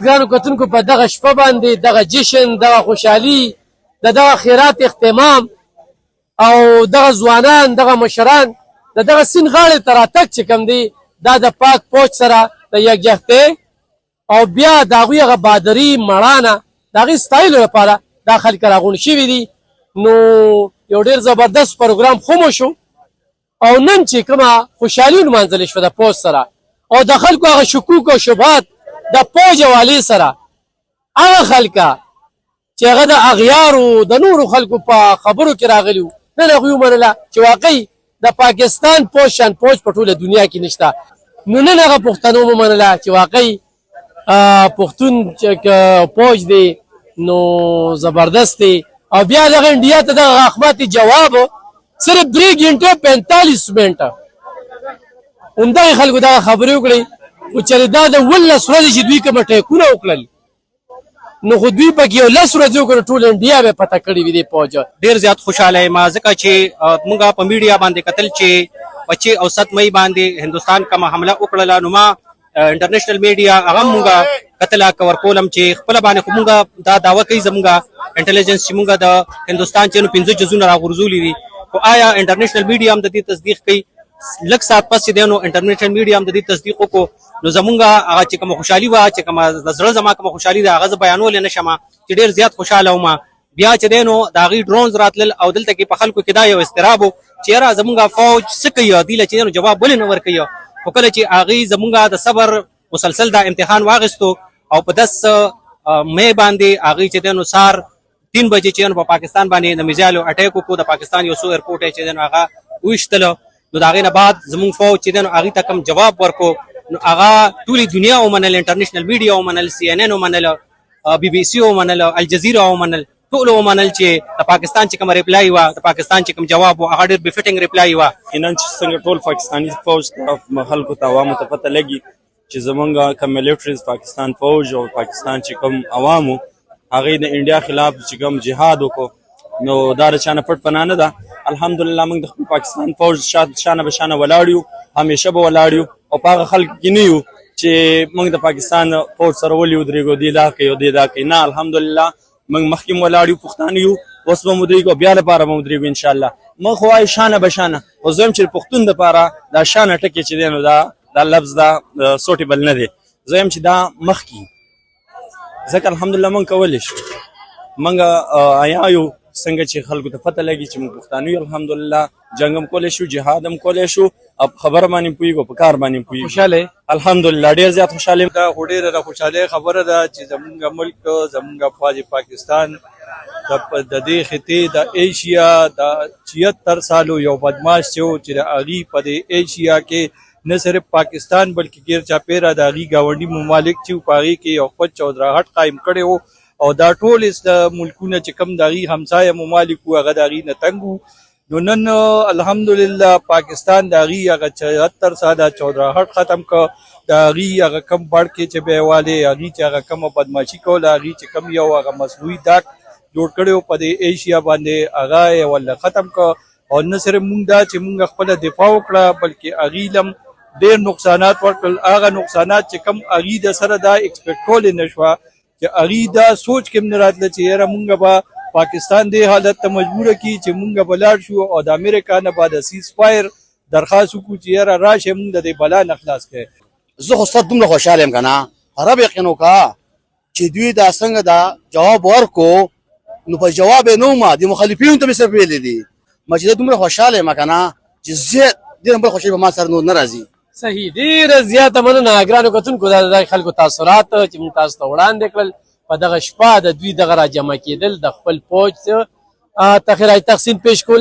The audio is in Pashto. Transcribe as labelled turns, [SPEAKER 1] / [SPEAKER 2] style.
[SPEAKER 1] ګرانو کتونکو په دغه شپه باندې دغه جشن دغه خوشحالي د دغه خیرات اختمام او دغه ځوانان دغه مشران د دغه سیند غاړې ته راتګ چې کوم دی دا د پاک فوج سره د یکجهتۍ او بیا د هغوی هغه بادري مړانه د هغې ستایلو لپاره دا خلک راغونډ شوي دي. نو یو ډېر زبردست پروګرام خو مو شو او نن چې کومه خوشحالي ونمانځلې شوه د فوج سره او د خلکو هغه شکوک او شبهات د فوج حوالې سره هغه خلکه چې هغه د اغیارو د نورو خلکو په خبرو کې راغلي وو نن هغوی ومنله چې واقعي د پاکستان فوج شان فوج په ټوله دنیا کې نشته. نو نن هغه پښتنو ومنله چې واقعي پښتون فوج دی نو زبردست دی او بیا دغه انډیا ته دغه اخماتي جواب صرف 3 घंटे 45 منټه همدغې خلکو دغه خبرې وکړئ خو چې دا د 11 ورځې چې دوی کومه ټیکونه وکړل نو خو دوی پکې یو 10 ورځې وکړه ټول انډیا به پته کړې وي دې فوج.
[SPEAKER 2] ډېر زیات خوشحاله یم ځکه چې موږ په میډیا باندې کتل چې 25 او 7 مئی باندې هندوستان کومه حمله وکړله نو ما انټرنیشنل میډیا هغه موږ کتله کور کولم چې خپله باندې خو موږ دا دعوه کوي زموږ انټلیجنس چې موږ د هندوستان چې نو 15 جزونه راغورځولي دي خو آیا انټرنیشنل میډیا هم د دې تصدیق کوي؟ لږ ساعت پس چې دی نو انټرنیشنل میډیا هم د دې تصدیق وکړو نو زمونږ هغه چې کومه خوشحالي وه چې کومه د زړه زما کومه خوشحالي ده هغه زه بیانولی نه شم چې ډېر زیات خوشحاله وم. بیا چې دی نو د هغې ډرونز راتلل او دلته کې په خلکو کې دا یو اضطراب و چې یاره زمونږ فوج څه کوي دوی له چې دی نو جواب ولې نه ورکوي خو کله چې هغې زمونږ د صبر مسلسل دا امتحان واخیستو او په 10 مئی باندې هغې چې دی نو سهار 3 بجې چې په پاکستان باندې د میزایلو اټیک وکړو د پاکستان یو څو ایرپورټ یې چې دی نو هغه وویشتله نو د هغې نه بعد زمونږ فوج چې دی نو هغې ته کوم جواب ورکړو نو هغه ټولې دنیا ومنل انټرنیشنل میډیا ومنل CNN ومنل BBC ومنل الجزیره ومنل ټول ومنل چې د پاکستان چې کوم ریپلای وه د پاکستان چې کوم جواب و هغه ډېر بفټینګ ریپلای وه.
[SPEAKER 3] نن چې څنګه ټول پاکستاني فوج ته خلکو ته عوامو ته پته لګي چې زمونږ کوم ملیټریز پاکستان فوج او پاکستان چې کوم عوامو هغې د انډیا خلاف چې کوم جهاد وکړو نو دا د چا نه پټ پناه نه ده. الحمدلله موږ د خپل پاکستان فوج شانه به شانه ولاړ یو همیشه به ولاړ یو او په هغه خلک کې نه یو چې موږ د پاکستان فوج سره ولې ودرېږو دی دا کوي او دی دا کوي نه. الحمدلله موږ مخکې ولاړ یو پښتانه یو اوس به مو ودرېږو بیا لپاره به ودرېږو انشاءالله. موږ خو وایو شانه به شانه خو زه یم چې پښتون دپاره دا شانه ټکې چې دی نو دا لفظ دا سوټیبل نه دی. زه یم چې دا مخکې ځکه الحمدلله موږ کولی شو موږ عیا یو څنګه چې خلکو ته پته لګي چې موږ پښتانه یو الحمدلله جنګ هم کولی شو جهاد هم کولی شو او خبره باندې پوهېږو په کار باندې پوهېږو.
[SPEAKER 1] خوشحاله
[SPEAKER 3] الحمدلله ډېر زیات خوشحاله
[SPEAKER 4] دا خو ډېره د خوشحالۍ خبره ده چې زمونږ ملک زمونږ فوج پاکستان د دې خطې د ایشیا د 76 سالو یو بدماش چې و چې د هغې په دې ایشیا کې نه صرف پاکستان بلکې ګیر چاپېره د هغې ګاونډي ممالک چې په هغې کې یو خپل چودراهټ قایم کړی و او دا ټول ملکونه چې کوم د هغې همسایه ممالک وو هغه د هغې نه تنګ وو. نو نن الحمدلله پاکستان د هغې هغه 76 ساله چودراهټ ختم کړ د هغې هغه کم بړ کې چې به یې والې هغې چې هغه کومه بدماشي کوله هغې چې کوم یو هغه مصنوعي داغ جوړ کړی و په دې ایشیا باندې هغه یې ولله ختم کړ او نه صرف مونږ دا چې مونږ خپله دفاع وکړه بلکې هغې لم ډېر نقصانات ورکړل. هغه نقصانات چې کوم هغې د سره دا اکسپیکټ کولی نه شوه چې هغې دا سوچ کې هم نه راتله چې یاره مونږ به پاکستان دې حالت ته مجبوره کړي چې مونږ به لاړ شو او د امریکا نه به د سیز فایر درخواست وکړو چې یاره راشئ مونږ د دې بلا نه خلاص کړئ.
[SPEAKER 5] زه خو ستاسو دومره خوشحاله یم که نه رب یقین وکړه چې دوی دا څنګه دا جواب ورکړو نو په جواب یې نه ومه د مخالفینو ته مې صرف ویلي دي ما چې زه دومره خوشحاله یم که نه چې زه ډېر بل خوشحالي به ما سره نور نه راځي.
[SPEAKER 1] صحیح ډېره زیاته مننه ګرانو کتونکو دا د خلکو تاثرات چې موږ تاسو ته وړاندې کړل په دغه شپه د دوی دغه راجمع کېدل د خپل فوج ته خیرات تحسین پیش کول